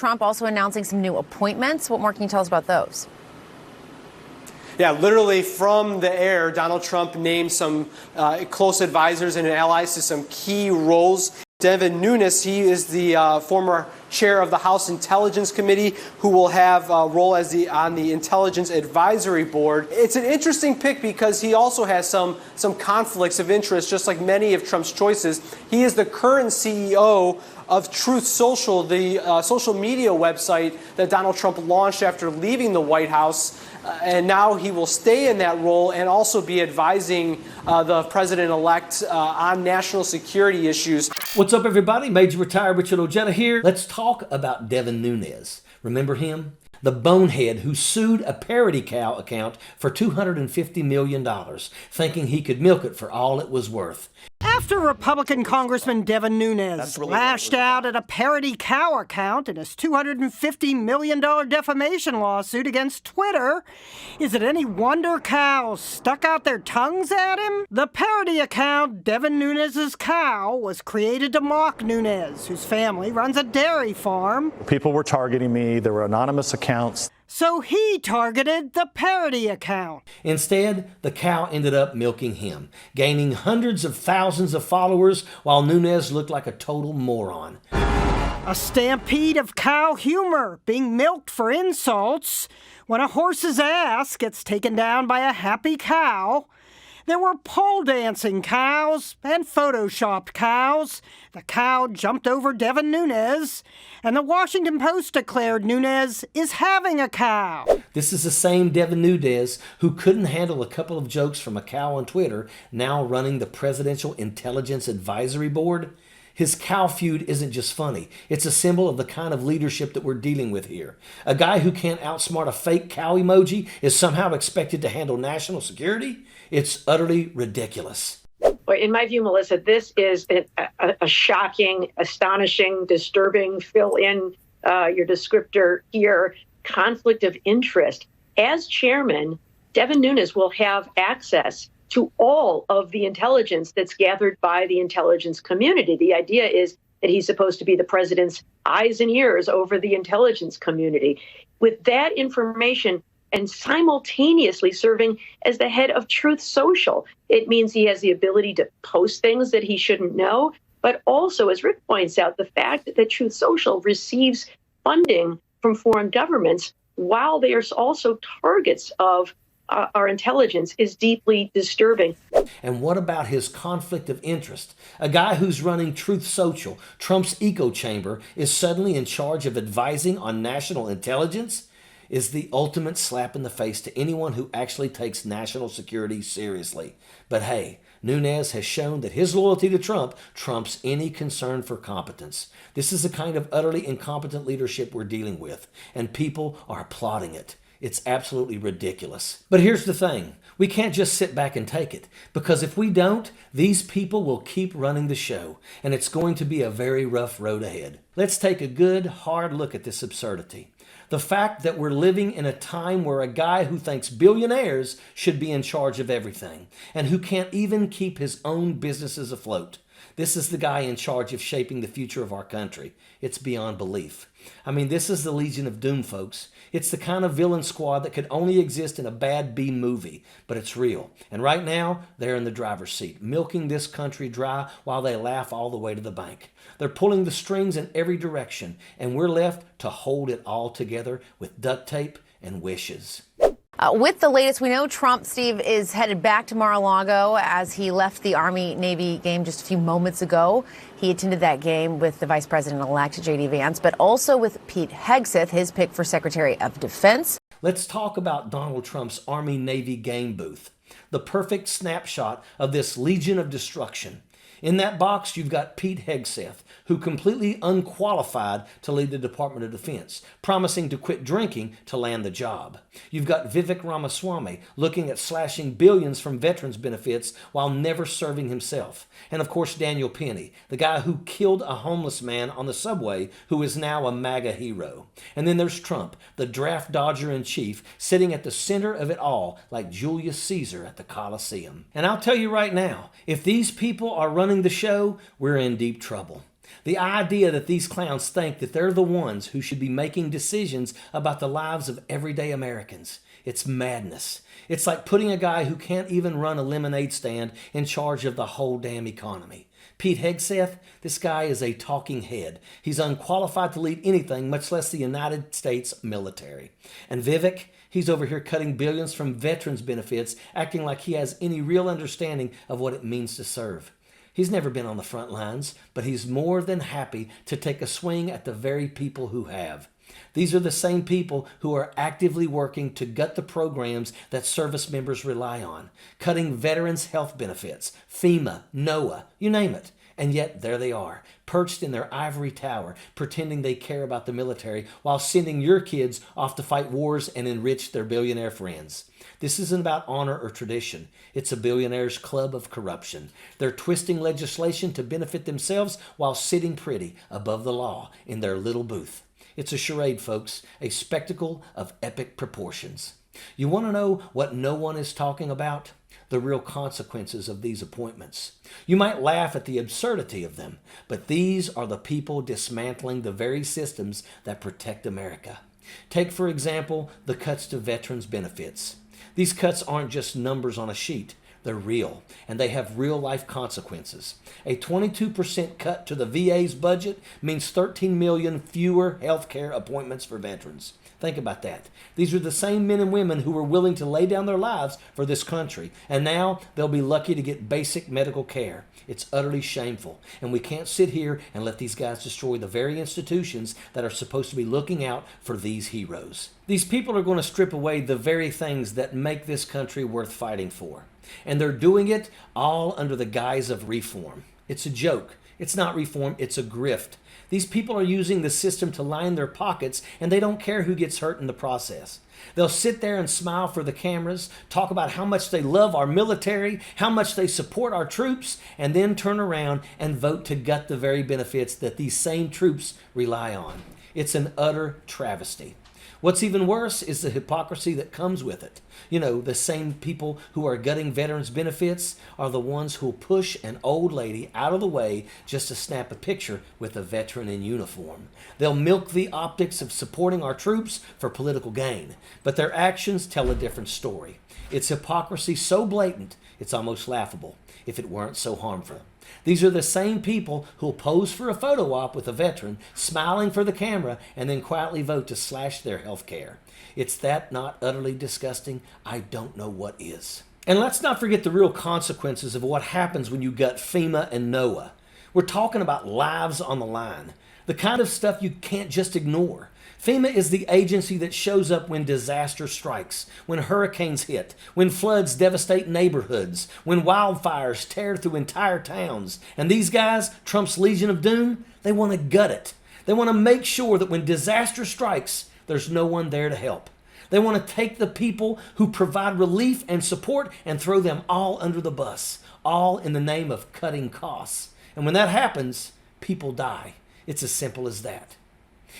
Trump also announcing some new appointments. What more can you tell us about those? Yeah, literally from the air, Donald Trump named some close advisors and allies to some key roles. Devin Nunes, he is the former chair of the House Intelligence Committee, who will have a role as on the Intelligence Advisory Board. It's an interesting pick because he also has some conflicts of interest, just like many of Trump's choices. He is the current CEO of Truth Social, the social media website that Donald Trump launched after leaving the White House. And now he will stay in that role and also be advising the president-elect on national security issues. What's up, everybody? Major Retired Richard Ojeda here. Let's talk about Devin Nunes. Remember him? The bonehead who sued a parody cow account for $250 million, thinking he could milk it for all it was worth. After Republican Congressman Devin Nunes lashed out at a parody cow account in his $250 million defamation lawsuit against Twitter, is it any wonder cows stuck out their tongues at him? The parody account, Devin Nunes' Cow, was created to mock Nunes, whose family runs a dairy farm. People were targeting me. There were anonymous accounts. So he targeted the parody account. Instead, the cow ended up milking him, gaining hundreds of thousands of followers while Nunes looked like a total moron. A stampede of cow humor being milked for insults. When a horse's ass gets taken down by a happy cow. There were pole dancing cows and photoshopped cows. The cow jumped over Devin Nunes, and the Washington Post declared Nunes is having a cow. This is the same Devin Nunes who couldn't handle a couple of jokes from a cow on Twitter, now running the Presidential Intelligence Advisory Board. His cow feud isn't just funny. It's a symbol of the kind of leadership that we're dealing with here. A guy who can't outsmart a fake cow emoji is somehow expected to handle national security? It's utterly ridiculous. In my view, Melissa, this is a shocking, astonishing, disturbing, fill in your descriptor here, conflict of interest. As chairman, Devin Nunes will have access to all of the intelligence that's gathered by the intelligence community. The idea is that he's supposed to be the president's eyes and ears over the intelligence community. With that information and simultaneously serving as the head of Truth Social, it means he has the ability to post things that he shouldn't know, but also, as Rick points out, the fact that Truth Social receives funding from foreign governments while they are also targets of our intelligence is deeply disturbing. And what about his conflict of interest? A guy who's running Truth Social, Trump's echo chamber, is suddenly in charge of advising on national intelligence? Is the ultimate slap in the face to anyone who actually takes national security seriously. But hey, Nunes has shown that his loyalty to Trump trumps any concern for competence. This is the kind of utterly incompetent leadership we're dealing with, and people are applauding it. It's absolutely ridiculous. But here's the thing. We can't just sit back and take it, because if we don't, these people will keep running the show, and it's going to be a very rough road ahead. Let's take a good, hard look at this absurdity. The fact that we're living in a time where a guy who thinks billionaires should be in charge of everything, and who can't even keep his own businesses afloat. This is the guy in charge of shaping the future of our country. It's beyond belief. I mean, this is the Legion of Doom, folks. It's the kind of villain squad that could only exist in a bad B movie, but it's real. And right now, they're in the driver's seat, milking this country dry while they laugh all the way to the bank. They're pulling the strings in every direction, and we're left to hold it all together with duct tape and wishes. With the latest, we know Trump, Steve, is headed back to Mar-a-Lago as he left the Army-Navy game just a few moments ago. He attended that game with the Vice President-elect, J.D. Vance, but also with Pete Hegseth, his pick for Secretary of Defense. Let's talk about Donald Trump's Army-Navy game booth, the perfect snapshot of this Legion of Destruction. In that box, you've got Pete Hegseth, who completely unqualified to lead the Department of Defense, promising to quit drinking to land the job. You've got Vivek Ramaswamy looking at slashing billions from veterans' benefits while never serving himself. And of course, Daniel Penny, the guy who killed a homeless man on the subway who is now a MAGA hero. And then there's Trump, the draft dodger in chief, sitting at the center of it all like Julius Caesar at the Colosseum. And I'll tell you right now, if these people are running the show, we're in deep trouble. The idea that these clowns think that they're the ones who should be making decisions about the lives of everyday Americans. It's madness. It's like putting a guy who can't even run a lemonade stand in charge of the whole damn economy. Pete Hegseth, this guy is a talking head. He's unqualified to lead anything, much less the United States military. And Vivek, he's over here cutting billions from veterans' benefits, acting like he has any real understanding of what it means to serve. He's never been on the front lines, but he's more than happy to take a swing at the very people who have. These are the same people who are actively working to gut the programs that service members rely on, cutting veterans' health benefits, FEMA, NOAA, you name it. And yet there they are, perched in their ivory tower, pretending they care about the military while sending your kids off to fight wars and enrich their billionaire friends. This isn't about honor or tradition. It's a billionaire's club of corruption. They're twisting legislation to benefit themselves while sitting pretty above the law in their little booth. It's a charade, folks, a spectacle of epic proportions. You want to know what no one is talking about? The real consequences of these appointments. You might laugh at the absurdity of them, but these are the people dismantling the very systems that protect America. Take, for example, the cuts to veterans' benefits. These cuts aren't just numbers on a sheet. They're real, and they have real-life consequences. A 22% cut to the VA's budget means 13 million fewer health care appointments for veterans. Think about that. These are the same men and women who were willing to lay down their lives for this country, and now they'll be lucky to get basic medical care. It's utterly shameful, and we can't sit here and let these guys destroy the very institutions that are supposed to be looking out for these heroes. These people are going to strip away the very things that make this country worth fighting for. And they're doing it all under the guise of reform. It's a joke. It's not reform, it's a grift. These people are using the system to line their pockets, and they don't care who gets hurt in the process. They'll sit there and smile for the cameras, talk about how much they love our military, how much they support our troops, and then turn around and vote to gut the very benefits that these same troops rely on. It's an utter travesty. What's even worse is the hypocrisy that comes with it. You know, the same people who are gutting veterans' benefits are the ones who'll push an old lady out of the way just to snap a picture with a veteran in uniform. They'll milk the optics of supporting our troops for political gain, but their actions tell a different story. It's hypocrisy so blatant, it's almost laughable if it weren't so harmful. These are the same people who'll pose for a photo op with a veteran, smiling for the camera, and then quietly vote to slash their health care. It's that not utterly disgusting? I don't know what is. And let's not forget the real consequences of what happens when you gut FEMA and NOAA. We're talking about lives on the line, the kind of stuff you can't just ignore. FEMA is the agency that shows up when disaster strikes, when hurricanes hit, when floods devastate neighborhoods, when wildfires tear through entire towns. And these guys, Trump's Legion of Doom, they want to gut it. They want to make sure that when disaster strikes, there's no one there to help. They want to take the people who provide relief and support and throw them all under the bus, all in the name of cutting costs. And when that happens, people die. It's as simple as that.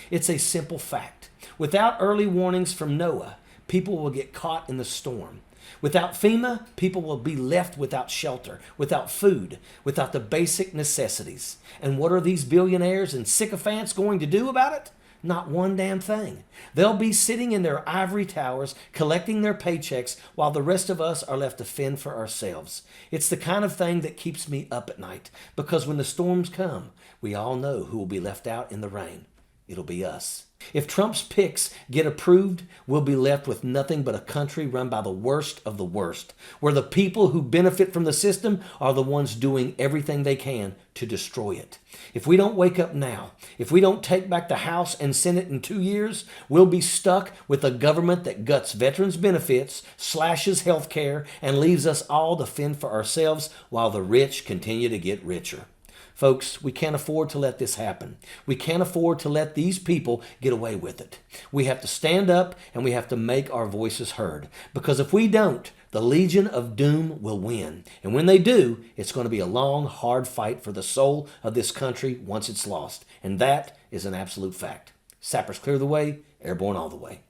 It's a simple fact. Without early warnings from NOAA, people will get caught in the storm. Without FEMA, people will be left without shelter, without food, without the basic necessities. And what are these billionaires and sycophants going to do about it? Not one damn thing. They'll be sitting in their ivory towers collecting their paychecks while the rest of us are left to fend for ourselves. It's the kind of thing that keeps me up at night, because when the storms come, we all know who will be left out in the rain. It'll be us. If Trump's picks get approved, we'll be left with nothing but a country run by the worst of the worst, where the people who benefit from the system are the ones doing everything they can to destroy it. If we don't wake up now, if we don't take back the House and Senate in 2 years, we'll be stuck with a government that guts veterans' benefits, slashes health care, and leaves us all to fend for ourselves while the rich continue to get richer. Folks, we can't afford to let this happen. We can't afford to let these people get away with it. We have to stand up and we have to make our voices heard. Because if we don't, the Legion of Doom will win. And when they do, it's going to be a long, hard fight for the soul of this country once it's lost. And that is an absolute fact. Sappers clear the way, airborne all the way.